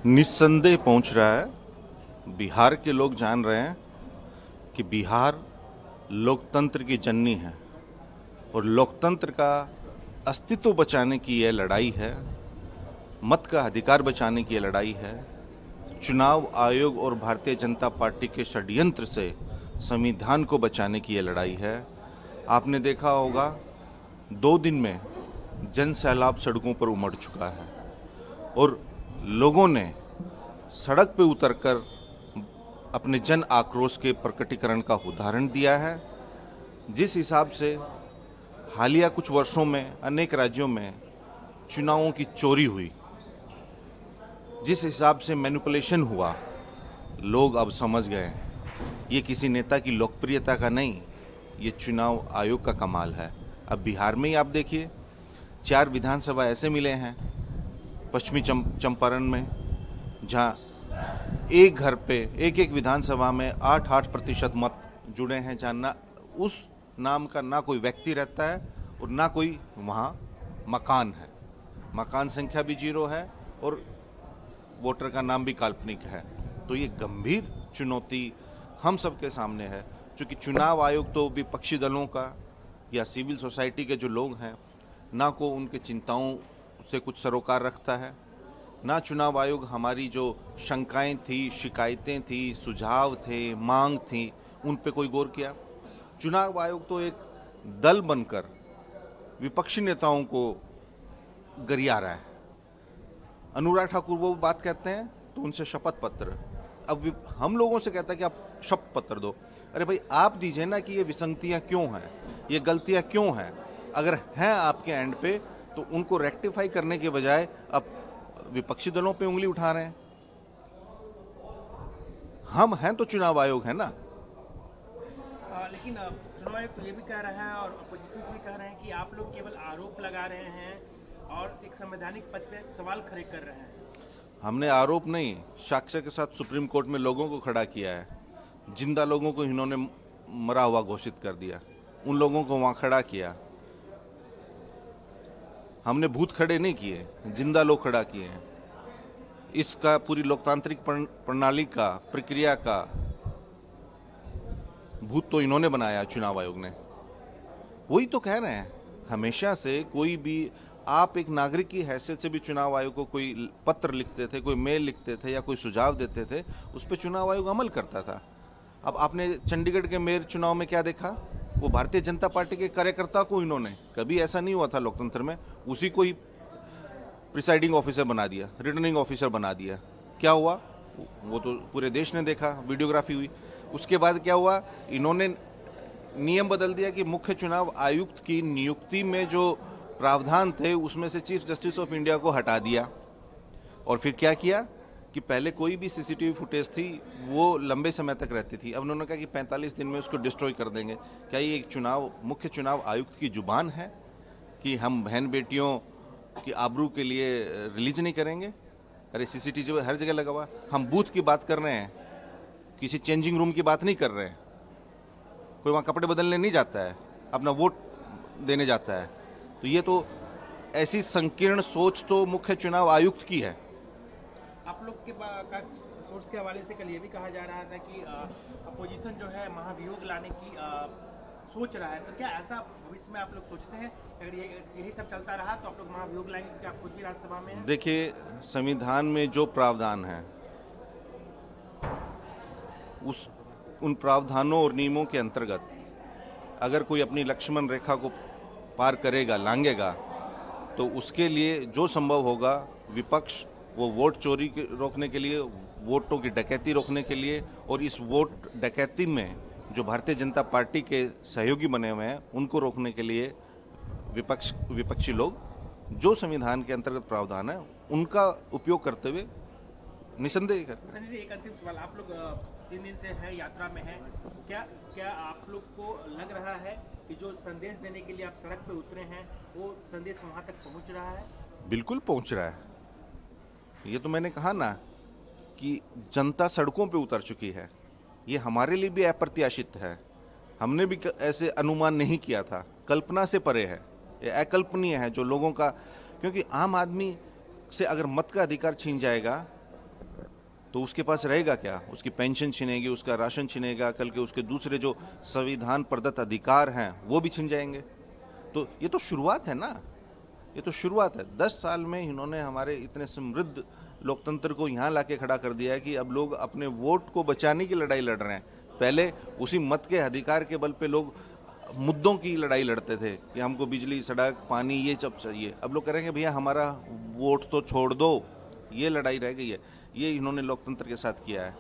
निस्संदेह पहुंच रहा है। बिहार के लोग जान रहे हैं कि बिहार लोकतंत्र की जननी है और लोकतंत्र का अस्तित्व बचाने की यह लड़ाई है, मत का अधिकार बचाने की यह लड़ाई है। चुनाव आयोग और भारतीय जनता पार्टी के षड्यंत्र से संविधान को बचाने की यह लड़ाई है। आपने देखा होगा 2 दिन में जन सैलाब सड़कों पर उमड़ चुका है और लोगों ने सड़क पे उतरकर अपने जन आक्रोश के प्रकटीकरण का उदाहरण दिया है। जिस हिसाब से हालिया कुछ वर्षों में अनेक राज्यों में चुनावों की चोरी हुई, जिस हिसाब से मैनिपुलेशन हुआ, लोग अब समझ गए ये किसी नेता की लोकप्रियता का नहीं, ये चुनाव आयोग का कमाल है। अब बिहार में ही आप देखिए, 4 विधानसभा ऐसे मिले हैं पश्चिमी चंपारण में, जहाँ एक घर पे एक विधानसभा में 8% मत जुड़े हैं, जहाँ ना उस नाम का ना कोई व्यक्ति रहता है और ना कोई वहाँ मकान है। मकान संख्या भी 0 है और वोटर का नाम भी काल्पनिक है। तो ये गंभीर चुनौती हम सबके सामने है, क्योंकि चुनाव आयोग तो विपक्षी दलों का या सिविल सोसाइटी के जो लोग हैं, ना को उनके चिंताओं से कुछ सरोकार रखता है, ना चुनाव आयोग हमारी जो शंकाएं थी, शिकायतें थी, सुझाव थे, मांग थी, उन पे कोई गौर किया। चुनाव आयोग तो एक दल बनकर विपक्षी नेताओं को गरिया रहा है। अनुराग ठाकुर वो बात कहते हैं तो उनसे शपथ पत्र, अब हम लोगों से कहता है कि आप शपथ पत्र दो। अरे भाई, आप दीजिए ना कि ये विसंगतियां क्यों हैं, ये गलतियां क्यों हैं। अगर हैं आपके एंड पे तो उनको रेक्टिफाई करने के बजाय अब विपक्षी दलों पे उंगली उठा रहे हैं। हम हैं तो चुनाव आयोग है ना। लेकिन चुनाव आयोग तो ये भी कह रहा है और अपोजिशन भी कह रहे हैं कि आप लोग केवल आरोप लगा रहे हैं और एक संवैधानिक पद पे सवाल खड़े कर रहे हैं। हमने आरोप नहीं, साक्ष्य के साथ सुप्रीम कोर्ट में लोगों को खड़ा किया है। जिंदा लोगों को इन्होंने मरा हुआ घोषित कर दिया, उन लोगों को वहां खड़ा किया। हमने भूत खड़े नहीं किए, जिंदा लोग खड़ा किए हैं। इसका पूरी लोकतांत्रिक प्रणाली का, प्रक्रिया का भूत तो इन्होंने बनाया, चुनाव आयोग ने। वही तो कह रहे हैं हमेशा से, कोई भी आप एक नागरिक की हैसियत से भी चुनाव आयोग को कोई पत्र लिखते थे, कोई मेल लिखते थे या कोई सुझाव देते थे, उस पर चुनाव आयोग अमल करता था। अब आपने चंडीगढ़ के मेयर चुनाव में क्या देखा, वो भारतीय जनता पार्टी के कार्यकर्ता को इन्होंने, कभी ऐसा नहीं हुआ था लोकतंत्र में, उसी को ही प्रिसाइडिंग ऑफिसर बना दिया, रिटर्निंग ऑफिसर बना दिया। क्या हुआ वो तो पूरे देश ने देखा, वीडियोग्राफी हुई। उसके बाद क्या हुआ, इन्होंने नियम बदल दिया कि मुख्य चुनाव आयुक्त की नियुक्ति में जो प्रावधान थे उसमें से चीफ जस्टिस ऑफ इंडिया को हटा दिया। और फिर क्या किया कि पहले कोई भी सीसीटीवी फुटेज थी वो लंबे समय तक रहती थी, अब उन्होंने कहा कि 45 दिन में उसको डिस्ट्रॉय कर देंगे। क्या ये एक मुख्य चुनाव आयुक्त की जुबान है कि हम बहन बेटियों की आबरू के लिए रिलीज नहीं करेंगे? अरे सीसीटीवी हर जगह लगा हुआ। हम बूथ की बात कर रहे हैं, किसी चेंजिंग रूम की बात नहीं कर रहे हैं। कोई वहाँ कपड़े बदलने नहीं जाता है, अपना वोट देने जाता है। तो ये तो ऐसी संकीर्ण सोच तो मुख्य चुनाव आयुक्त की है। आप लोग के सोर्स के हवाले से कल ये भी कहा जा रहा था कि अपोजिशन जो है महाभियोग लाने की सोच रहा है, तो क्या ऐसा भविष्य में आप लोग सोचते हैं अगर यही सब चलता रहा तो आप लोग महाभियोग लाएंगे, क्योंकि आप खुद भी राज्यसभा में हैं? देखिए, संविधान में जो प्रावधान है उन प्रावधानों और नियमों के अंतर्गत अगर कोई अपनी लक्ष्मण रेखा को पार करेगा, लांघेगा, तो उसके लिए जो संभव होगा विपक्ष वो वोट चोरी रोकने के लिए, वोटों की डकैती रोकने के लिए, और इस वोट डकैती में जो भारतीय जनता पार्टी के सहयोगी बने हुए हैं उनको रोकने के लिए विपक्षी लोग जो संविधान के अंतर्गत प्रावधान है उनका उपयोग करते हुए निसंदेह करते हैं। संजय जी, एक अंतिम सवाल, आप लोग 3 दिन से है यात्रा में हैं, क्या आप लोग को लग रहा है कि जो संदेश देने के लिए आप सड़क पे उतरे हैं वो संदेश वहां तक पहुंच रहा है? बिल्कुल पहुंच रहा है। ये तो मैंने कहा ना कि जनता सड़कों पे उतर चुकी है। ये हमारे लिए भी अप्रत्याशित है, हमने भी ऐसे अनुमान नहीं किया था, कल्पना से परे है, ये अकल्पनीय है जो लोगों का। क्योंकि आम आदमी से अगर मत का अधिकार छीन जाएगा तो उसके पास रहेगा क्या? उसकी पेंशन छिनेगी, उसका राशन छिनेगा, कल के उसके दूसरे जो संविधान प्रदत्त अधिकार हैं वो भी छिन जाएंगे। तो ये तो शुरुआत है ना, ये तो शुरुआत है। 10 साल में इन्होंने हमारे इतने समृद्ध लोकतंत्र को यहाँ लाके खड़ा कर दिया है कि अब लोग अपने वोट को बचाने की लड़ाई लड़ रहे हैं। पहले उसी मत के अधिकार के बल पे लोग मुद्दों की लड़ाई लड़ते थे कि हमको बिजली, सड़क, पानी ये सब चाहिए। अब लोग कह रहे हैं भैया हमारा वोट तो छोड़ दो, ये लड़ाई रह गई है। ये इन्होंने लोकतंत्र के साथ किया है।